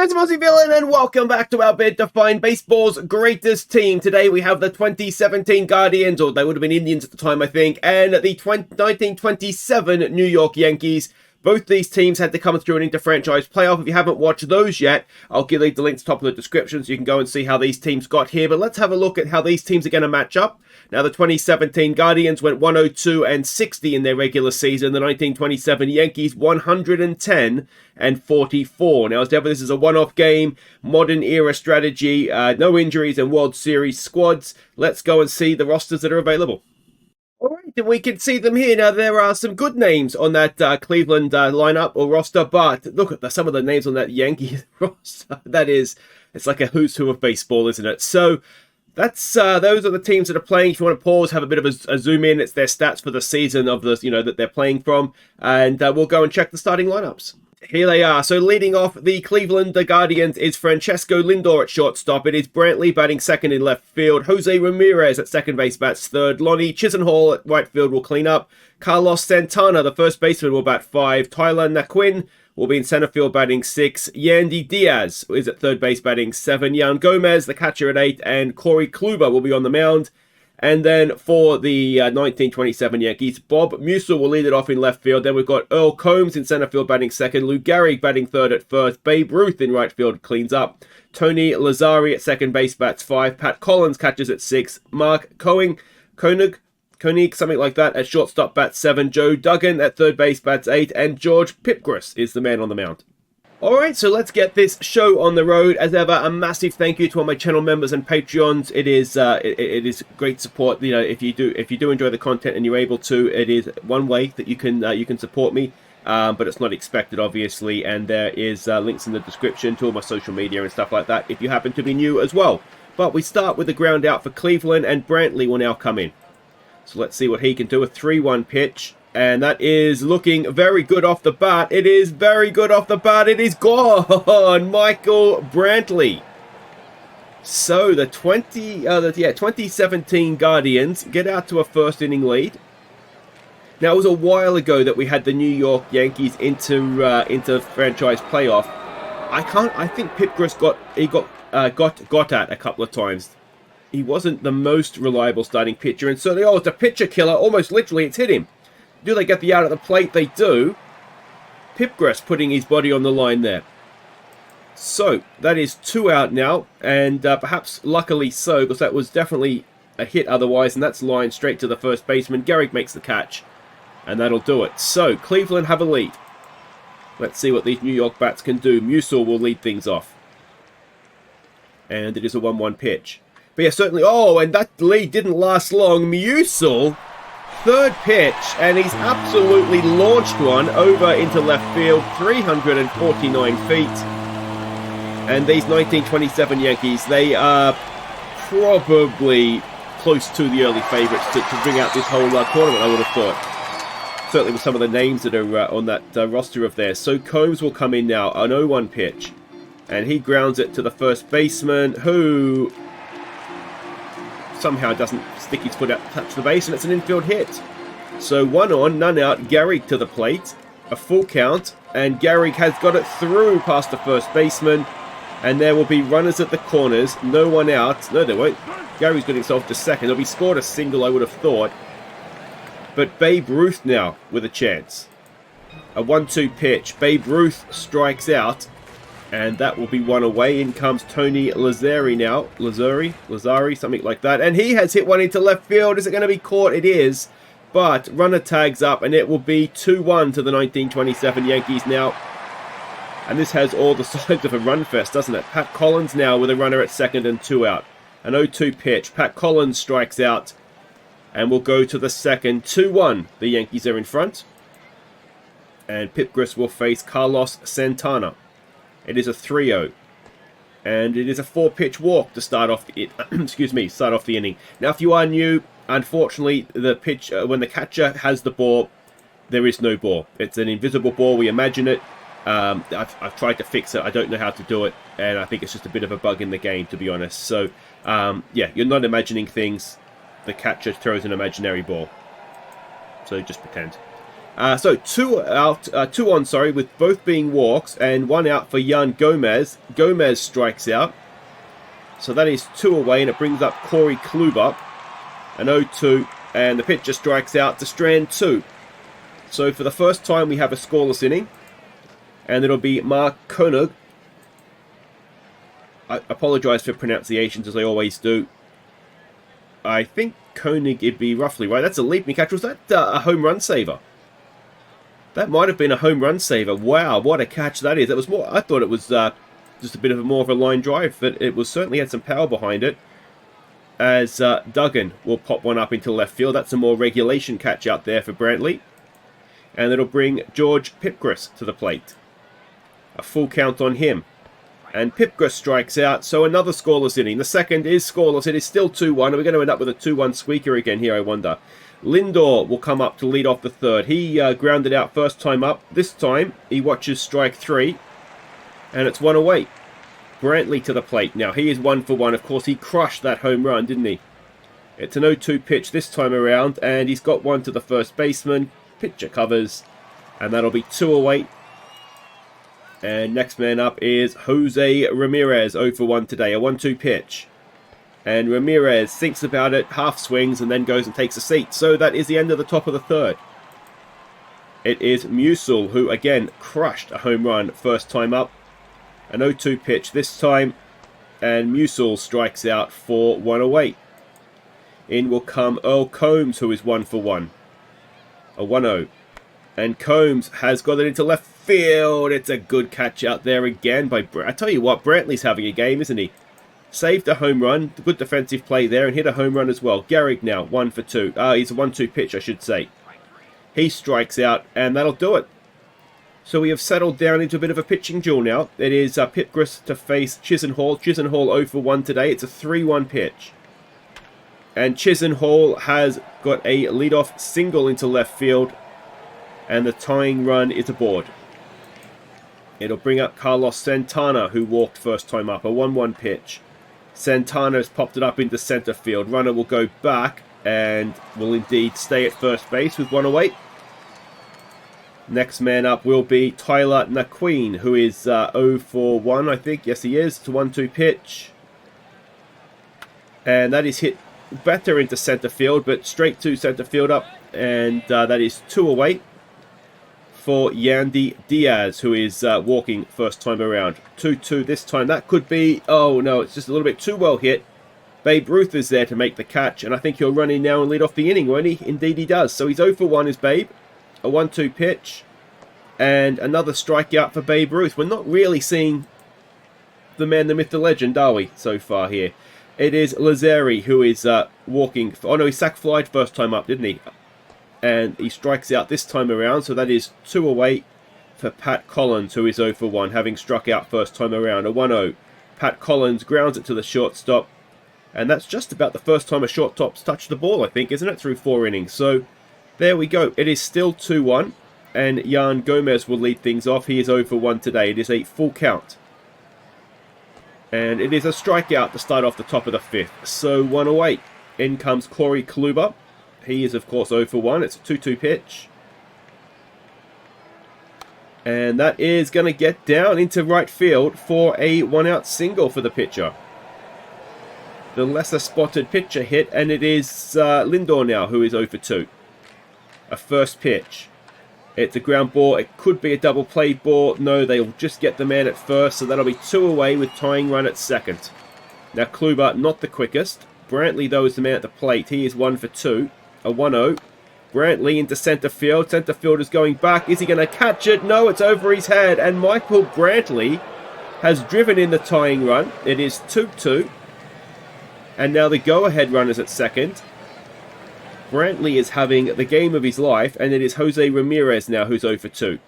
It's Mozzie Villain, and welcome back to our bid to find baseball's greatest team. Today we have the 2017 Guardians, or they would have been Indians at the time, I think, and the 1927 New York Yankees. Both these teams had to come through an inter-franchise playoff. If you haven't watched those yet, I'll give the link to the top of the description so you can go and see how these teams got here. But let's have a look at how these teams are going to match up. Now, the 2017 Guardians went 102-60 in their regular season. The 1927 Yankees 110-44. Now, as ever, this is a one-off game, modern era strategy, no injuries and World Series squads. Let's go and see the rosters that are available. All right, and we can see them here. Now, there are some good names on that Cleveland lineup or roster, but look at some of the names on that Yankees roster. It's like a who's who of baseball, isn't it? So, those are the teams that are playing. If you want to pause, have a bit of a zoom in, it's their stats for the season of the, that they're playing from, and we'll go and check the starting lineups. Here they are. So leading off the Cleveland Guardians is Francesco Lindor at shortstop. It is Brantley batting second in left field. Jose Ramirez at second base bats third. Lonnie Chisenhall at right field will clean up. Carlos Santana, the first baseman, will bat 5. Tyler Naquin will be in center field batting 6. Yandy Diaz is at third base batting 7. Yan Gomez, the catcher, at 8. And Corey Kluber will be on the mound. And then for the 1927 Yankees, Bob Musil will lead it off in left field. Then we've got Earl Combs in center field batting second. Lou Gehrig batting third at first. Babe Ruth in right field cleans up. Tony Lazzari at second base bats 5. Pat Collins catches at 6. Mark Koenig, something like that, at shortstop bats 7. Joe Duggan at third base bats 8. And George Pipgras is the man on the mound. Alright, so let's get this show on the road. As ever, a massive thank you to all my channel members and Patreons. It is great support. If you do enjoy the content and you're able to, it is one way that you can support me. But it's not expected, obviously, and there is links in the description to all my social media and stuff like that if you happen to be new as well. But we start with the ground out for Cleveland, and Brantley will now come in. So let's see what he can do. A 3-1 pitch. And that is looking very good off the bat. It is very good off the bat. It is gone. Michael Brantley. So the 2017 Guardians get out to a first inning lead. Now, it was a while ago that we had the New York Yankees into franchise playoff. I think Pipgras got at a couple of times. He wasn't the most reliable starting pitcher, and certainly, it's a pitcher killer. Almost literally, it's hit him. Do they get the out at the plate? They do. Pipgras putting his body on the line there. So, that is 2 out now, and perhaps luckily so, because that was definitely a hit otherwise, and that's lined straight to the first baseman. Gehrig makes the catch, and that'll do it. So, Cleveland have a lead. Let's see what these New York bats can do. Musil will lead things off. And it is a 1-1 pitch. But yeah, certainly, and that lead didn't last long. Musil, third pitch, and he's absolutely launched one over into left field, 349 feet. And these 1927 Yankees, they are probably close to the early favourites to bring out this whole tournament, I would have thought. Certainly with some of the names that are on that roster of theirs. So Combs will come in now, an 0-1 pitch. And he grounds it to the first baseman, who somehow doesn't stick his foot out to touch the base, and it's an infield hit. So 1 on, none out. Gehrig to the plate, a full count, and Gehrig has got it through past the first baseman, and there will be runners at the corners, no one out. No, there won't. Gehrig's got himself to second. He scored a single, I would have thought. But Babe Ruth now with a chance. A 1-2 pitch. Babe Ruth strikes out, and that will be 1 away. In comes Tony Lazzari now. Lazzari, something like that. And he has hit one into left field. Is it going to be caught? It is. But runner tags up, and it will be 2-1 to the 1927 Yankees now. And this has all the signs of a run fest, doesn't it? Pat Collins now with a runner at second and 2 out. An 0-2 pitch. Pat Collins strikes out, and will go to the second. 2-1. The Yankees are in front. And Pipgras will face Carlos Santana. It is a 3-0. And it is a 4-pitch walk to start off the inning. Now, if you are new, unfortunately, the pitch when the catcher has the ball, there is no ball. It's an invisible ball. We imagine it. I've tried to fix it. I don't know how to do it, and I think it's just a bit of a bug in the game, to be honest. So, yeah, you're not imagining things. The catcher throws an imaginary ball. So just pretend. So two out, two on, sorry, with both being walks, and one out for Yan Gomez. Gomez strikes out. So that is 2 away, and it brings up Corey Kluber. An 0-2, and the pitcher strikes out to strand 2. So for the first time, we have a scoreless inning. And it'll be Mark Koenig. I apologise for pronunciations, as I always do. I think Koenig, it'd be roughly right. That's a leaping catch. Was that a home run saver? That might have been a home run saver. Wow, what a catch that is. That was more. I thought it was just a bit of more of a line drive, but it was certainly had some power behind it. As Duggan will pop one up into left field. That's a more regulation catch out there for Brantley. And it'll bring George Pipgras to the plate. A full count on him. And Pipgras strikes out, so another scoreless inning. The second is scoreless. It is still 2-1. Are we going to end up with a 2-1 squeaker again here, I wonder? Lindor will come up to lead off the third. He grounded out first time up. This time, he watches strike 3. And it's 1 away. Brantley to the plate. Now, he is 1 for 1. Of course, he crushed that home run, didn't he? It's an 0-2 pitch this time around. And he's got one to the first baseman. Pitcher covers. And that'll be 2 away. And next man up is Jose Ramirez, 0 for 1 today. A 1-2 pitch. And Ramirez thinks about it, half swings, and then goes and takes a seat. So that is the end of the top of the third. It is Musil, who again crushed a home run first time up. An 0-2 pitch this time. And Musil strikes out for 1 away. In will come Earl Combs, who is 1 for 1. A 1-0. And Combs has got it into left field. It's a good catch out there again by I tell you what, Brantley's having a game, isn't he? Saved a home run. Good defensive play there and hit a home run as well. Gehrig now, 1 for 2. He's a 1-2 pitch, I should say. He strikes out, and that'll do it. So we have settled down into a bit of a pitching duel now. It is Pipgras to face Chisenhall. Chisenhall 0 for 1 today. It's a 3-1 pitch. And Chisenhall has got a leadoff single into left field. And the tying run is aboard. It'll bring up Carlos Santana, who walked first time up. A 1-1 pitch. Santana has popped it up into center field. Runner will go back and will indeed stay at first base with 1 away. Next man up will be Tyler Naquin, who is 0 for 1, I think. Yes, he is. It's a 1-2 pitch. And that is hit better into center field, but straight to center field up. And that is 2 away for Yandy Diaz, who is walking first time around. 2-2 this time. That could be... Oh, no, it's just a little bit too well hit. Babe Ruth is there to make the catch, and I think he'll run in now and lead off the inning, won't he? Indeed he does. So he's 0 for 1 is Babe. A 1-2 pitch. And another strikeout for Babe Ruth. We're not really seeing the man, the myth, the legend, are we, so far here? It is Lazzeri who is walking... Oh, no, he sack-flied first time up, didn't he? And he strikes out this time around, so that is 2 away for Pat Collins, who is 0 for 1, having struck out first time around. A 1-0. Pat Collins grounds it to the shortstop. And that's just about the first time a shortstop's touched the ball, I think, isn't it? Through 4 innings. So there we go. It is still 2-1. And Yan Gomez will lead things off. He is 0 for 1 today. It is a full count. And it is a strikeout to start off the top of the 5th. So 1 away. In comes Corey Kluber. He is, of course, 0 for 1. It's a 2-2 pitch. And that is going to get down into right field for a 1-out single for the pitcher. The lesser spotted pitcher hit, and it is Lindor now, who is 0 for 2. A first pitch. It's a ground ball. It could be a double play ball. No, they'll just get the man at first, so that'll be 2 away with tying run at second. Now, Kluber, not the quickest. Brantley, though, is the man at the plate. He is 1 for 2. A 1-0. Brantley into center field. Center field is going back. Is he going to catch it? No, it's over his head. And Michael Brantley has driven in the tying run. It is 2-2. And now the go-ahead runners at second. Brantley is having the game of his life. And it is Jose Ramirez now who's 0 for 2.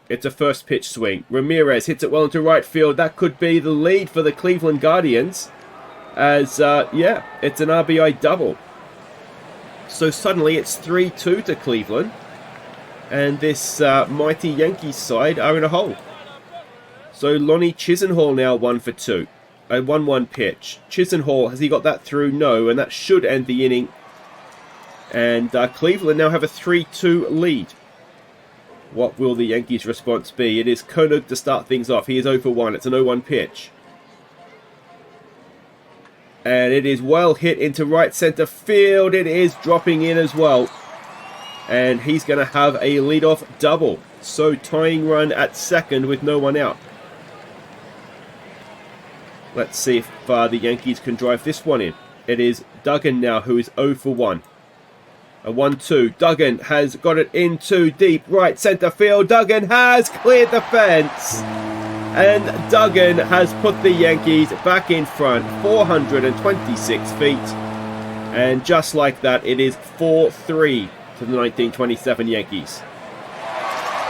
It's a first pitch swing. Ramirez hits it well into right field. That could be the lead for the Cleveland Guardians. As, yeah, it's an RBI double. So suddenly it's 3-2 to Cleveland. And this mighty Yankees side are in a hole. So Lonnie Chisenhall now 1 for 2. A 1-1 pitch. Chisenhall, has he got that through? No, and that should end the inning. And Cleveland now have a 3-2 lead. What will the Yankees' response be? It is Koenig to start things off. He is 0 for 1. It's an 0-1 pitch. And it is well hit into right center field. It is dropping in as well. And he's going to have a leadoff double. So tying run at second with no one out. Let's see if the Yankees can drive this one in. It is Duggan now who is 0 for 1. A 1-2. Duggan has got it into deep right center field. Duggan has cleared the fence. And Duggan has put the Yankees back in front, 426 feet. And just like that, it is 4-3 to the 1927 Yankees.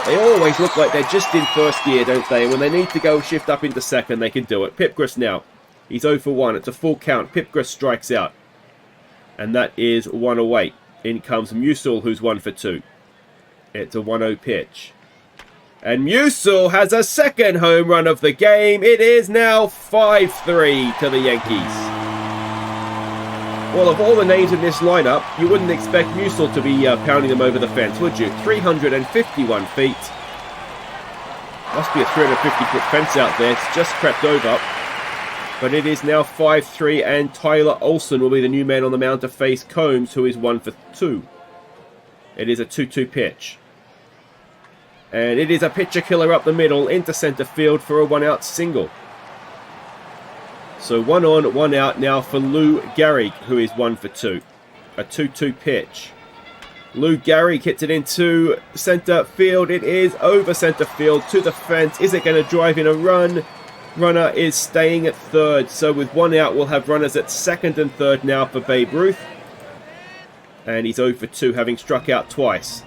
They always look like they're just in first gear, don't they? When they need to go shift up into second, they can do it. Pipgras now. He's 0 for 1. It's a full count. Pipgras strikes out. And that is 1 away. In comes Musil, who's 1 for 2. It's a 1-0 pitch. And Musil has a second home run of the game. It is now 5-3 to the Yankees. Well, of all the names in this lineup, you wouldn't expect Musil to be pounding them over the fence, would you? 351 feet. Must be a 350-foot fence out there. It's just crept over. But it is now 5-3, and Tyler Olson will be the new man on the mound to face Combs, who is 1 for 2. It is a 2-2 pitch. And it is a pitcher killer up the middle into center field for a 1-out single. So 1 on, 1 out now for Lou Gehrig, who is 1 for 2. A 2-2 pitch. Lou Gehrig hits it into center field. It is over center field to the fence. Is it going to drive in a run? Runner is staying at third. So with 1 out, we'll have runners at second and third now for Babe Ruth. And he's 0 for 2, having struck out twice.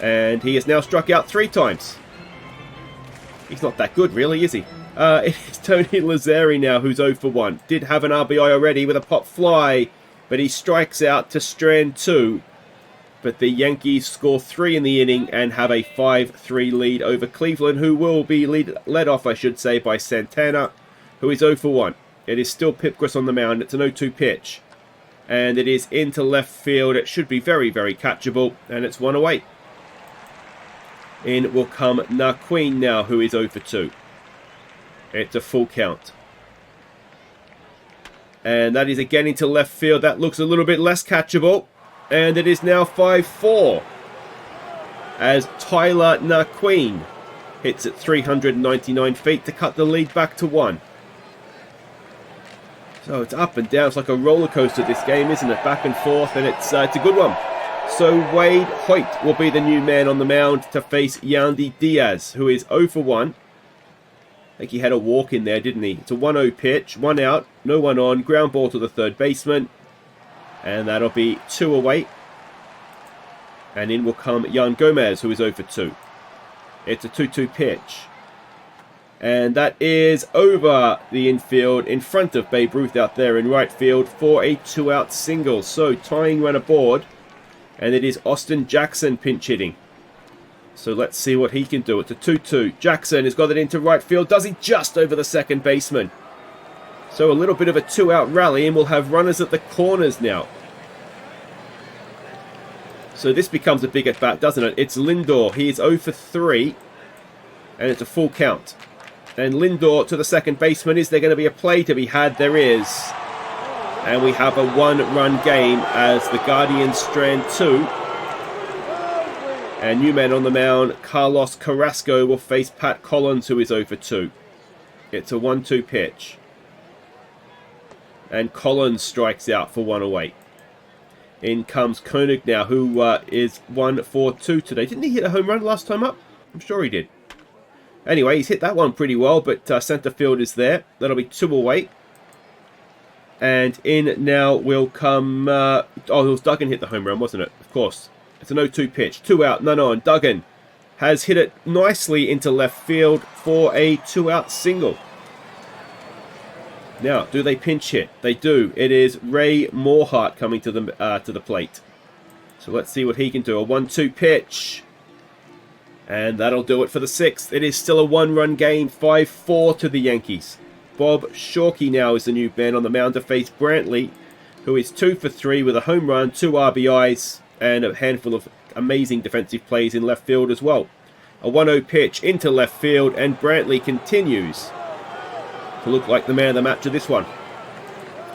And he has now struck out 3 times. He's not that good, really, is he? It is Tony Lazzeri now, who's 0 for 1. Did have an RBI already with a pop fly, but he strikes out to strand 2. But the Yankees score 3 in the inning and have a 5-3 lead over Cleveland, who will be led off, I should say, by Santana, who is 0 for 1. It is still Pipgras on the mound. It's an 0-2 pitch. And it is into left field. It should be very, very catchable, and it's 1 away. In will come Naquin now, who is 0 for 2. It's a full count. And that is again into left field. That looks a little bit less catchable. And it is now 5-4. As Tyler Naquin hits at 399 feet to cut the lead back to 1. So it's up and down. It's like a roller coaster, this game, isn't it? Back and forth, and it's a good one. So Wade Hoyt will be the new man on the mound to face Yandy Diaz, who is 0 for 1. I think he had a walk in there, didn't he? It's a 1-0 pitch, 1 out, no one on, ground ball to the third baseman. And that'll be 2 away. And in will come Yan Gomez, who is 0 for 2. It's a 2-2 pitch. And that is over the infield in front of Babe Ruth out there in right field for a 2-out single. So tying run aboard. And it is Austin Jackson pinch hitting. So let's see what he can do. It's a 2-2. Jackson has got it into right field. Does he just over the second baseman? So a little bit of a 2-out rally, and we'll have runners at the corners now. So this becomes a big at bat, doesn't it? It's Lindor. He is 0 for 3. And it's a full count. And Lindor to the second baseman. Is there going to be a play to be had? There is. And we have a 1-run game as the Guardians strand 2. And new man on the mound, Carlos Carrasco, will face Pat Collins, who is 0 for 2. It's a 1-2 pitch. And Collins strikes out for 1 away. In comes Koenig now, who is 1 for 2 today. Didn't he hit a home run last time up? I'm sure he did. Anyway, he's hit that one pretty well, but center field is there. That'll be 2 away. And in now will come... it was Duggan hit the home run, wasn't it? Of course. It's an 0-2 pitch. 2 out, none on. Duggan has hit it nicely into left field for a 2-out single. Now, do they pinch hit? They do. It is Ray Morehart coming to the plate. So let's see what he can do. A 1-2 pitch. And that'll do it for the 6th. It is still a 1-run game. 5-4 to the Yankees. Bob Shawkey now is the new man on the mound to face Brantley, who is 2 for 3 with a home run, 2 RBIs, and a handful of amazing defensive plays in left field as well. A 1-0 pitch into left field, and Brantley continues to look like the man of the match of this one.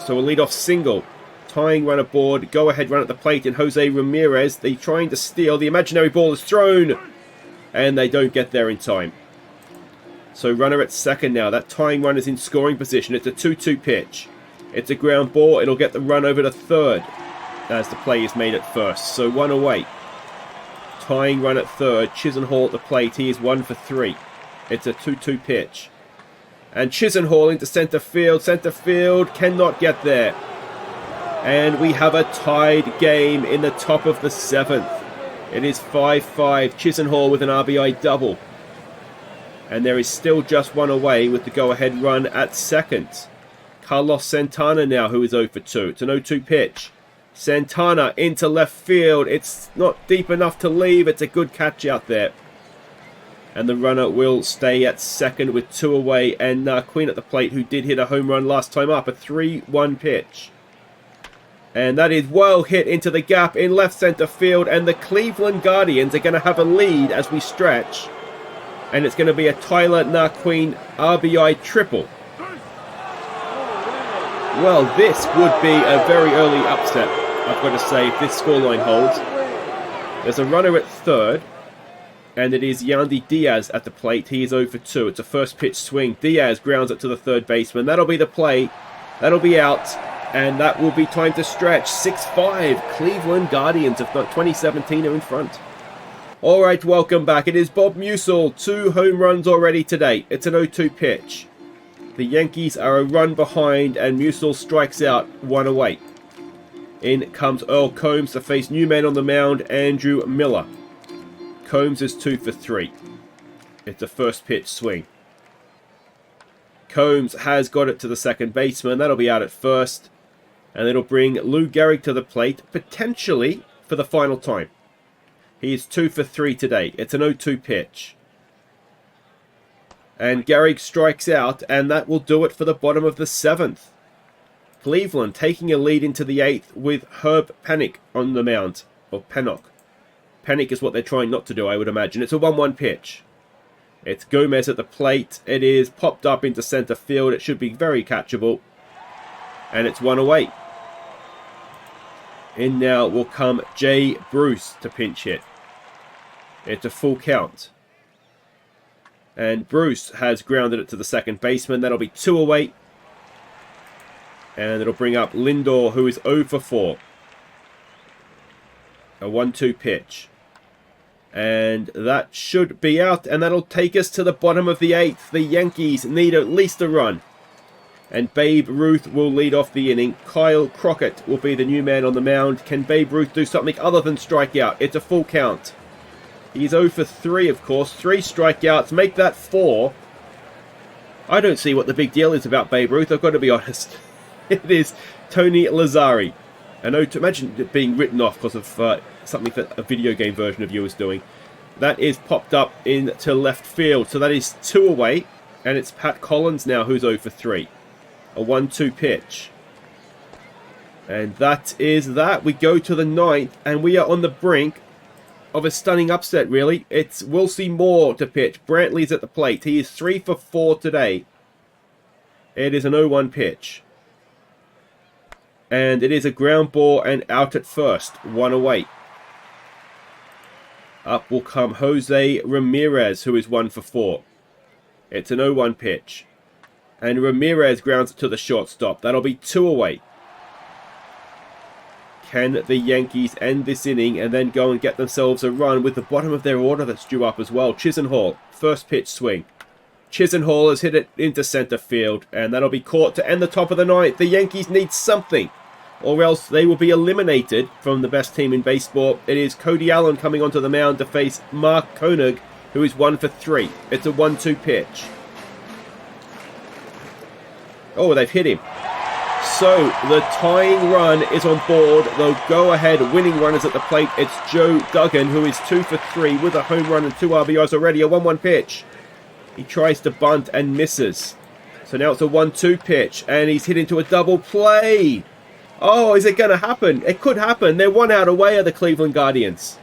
So a leadoff single. Tying run aboard. Go ahead run at the plate in Jose Ramirez. They're trying to steal. The imaginary ball is thrown. And they don't get there in time. So runner at second now. That tying run is in scoring position. It's a 2-2 pitch. It's a ground ball. It'll get the run over to third as the play is made at first. So 1 away. Tying run at third. Chisenhall at the plate. He is 1 for 3. It's a 2-2 pitch. And Chisenhall into centre field. Centre field cannot get there. And we have a tied game in the top of the 7th. It is 5-5. Chisenhall with an RBI double. And there is still just 1 away with the go-ahead run at second. Carlos Santana now, who is 0 for 2. It's an 0-2 pitch. Santana into left field. It's not deep enough to leave. It's a good catch out there. And the runner will stay at second with 2 away. And Queen at the plate, who did hit a home run last time up. A 3-1 pitch. And that is well hit into the gap in left centre field. And the Cleveland Guardians are going to have a lead as we stretch. And it's going to be a Tyler Naquin RBI triple. Well, this would be a very early upset, I've got to say, if this scoreline holds. There's a runner at third. And it is Yandy Diaz at the plate. He is 0 for 2. It's a first pitch swing. Diaz grounds it to the third baseman. That'll be the play. That'll be out. And that will be time to stretch. 6-5. Cleveland Guardians of 2017 are in front. Alright, welcome back. It is Bob Musil. 2 home runs already today. It's an 0-2 pitch. The Yankees are a run behind and Musil strikes out 1 away. In comes Earl Combs to face new man on the mound, Andrew Miller. Combs is 2 for 3. It's a first pitch swing. Combs has got it to the second baseman. That'll be out at first. And it'll bring Lou Gehrig to the plate, potentially for the final time. He is 2 for 3 today. It's an 0-2 pitch. And Gehrig strikes out, and that will do it for the bottom of the 7th. Cleveland taking a lead into the 8th with Herb Pennock on the mound. Or Pennock. Pennock is what they're trying not to do, I would imagine. It's a 1-1 pitch. It's Gomez at the plate. It is popped up into centre field. It should be very catchable. And it's 1 away. In now will come Jay Bruce to pinch hit. It's a full count. And Bruce has grounded it to the second baseman. That'll be 2 away. And it'll bring up Lindor, who is 0 for 4. A 1-2 pitch. And that should be out. And that'll take us to the bottom of the 8th. The Yankees need at least a run. And Babe Ruth will lead off the inning. Kyle Crockett will be the new man on the mound. Can Babe Ruth do something other than strike out? It's a full count. He's 0 for 3, of course. 3 strikeouts. Make that 4. I don't see what the big deal is about Babe Ruth, I've got to be honest. It is Tony Lazzari. I know, to imagine it being written off because of something that a video game version of you is doing. That is popped up into left field. So that is 2 away. And it's Pat Collins now who's 0 for 3. A 1-2 pitch. And that is that. We go to the 9th. And we are on the brink of a stunning upset, really. We'll see more to pitch. Brantley's at the plate. He is 3 for 4 today. It is an 0-1 pitch. And it is a ground ball and out at first. 1 away. Up will come Jose Ramirez, who is 1 for 4. It's an 0-1 pitch. And Ramirez grounds it to the shortstop. That'll be 2 away. Can the Yankees end this inning and then go and get themselves a run with the bottom of their order that's due up as well? Chisenhall, first pitch swing. Chisenhall has hit it into center field, and that'll be caught to end the top of the 9th. The Yankees need something, or else they will be eliminated from the best team in baseball. It is Cody Allen coming onto the mound to face Mark Koenig, who is 1 for 3. It's a 1-2 pitch. Oh, they've hit him. So, the tying run is on board. The go-ahead winning runners at the plate. It's Joe Duggan, who is 2 for 3 with a home run and 2 RBIs already. A 1-1 pitch. He tries to bunt and misses. So now it's a 1-2 pitch, and he's hit into a double play. Oh, is it going to happen? It could happen. They're 1 out away of the Cleveland Guardians.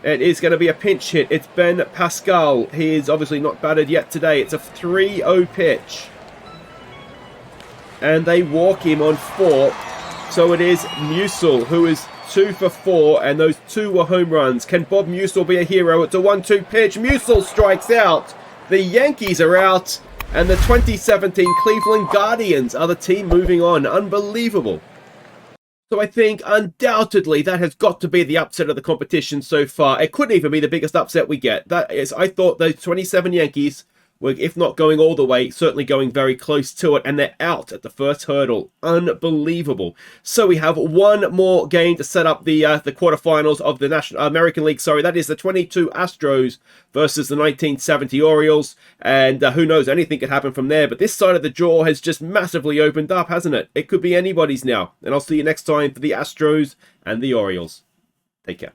It is going to be a pinch hit. It's Ben Pascal. He is obviously not batted yet today. It's a 3-0 pitch. And they walk him on 4. So it is Musil, who is 2 for 4, and those 2 were home runs. Can Bob Musil be a hero? It's a 1-2 pitch. Musil strikes out. The Yankees are out, and the 2017 Cleveland Guardians are the team moving on. Unbelievable. So I think undoubtedly that has got to be the upset of the competition so far. It could even be the biggest upset we get. That is, I thought those 27 Yankees were, if not going all the way, certainly going very close to it, and they're out at the first hurdle. Unbelievable. So we have one more game to set up the quarterfinals of the American League. Sorry, that is the 22 Astros versus the 1970 Orioles, and who knows, anything could happen from there. But this side of the draw has just massively opened up, hasn't it? It could be anybody's now. And I'll see you next time for the Astros and the Orioles. Take care.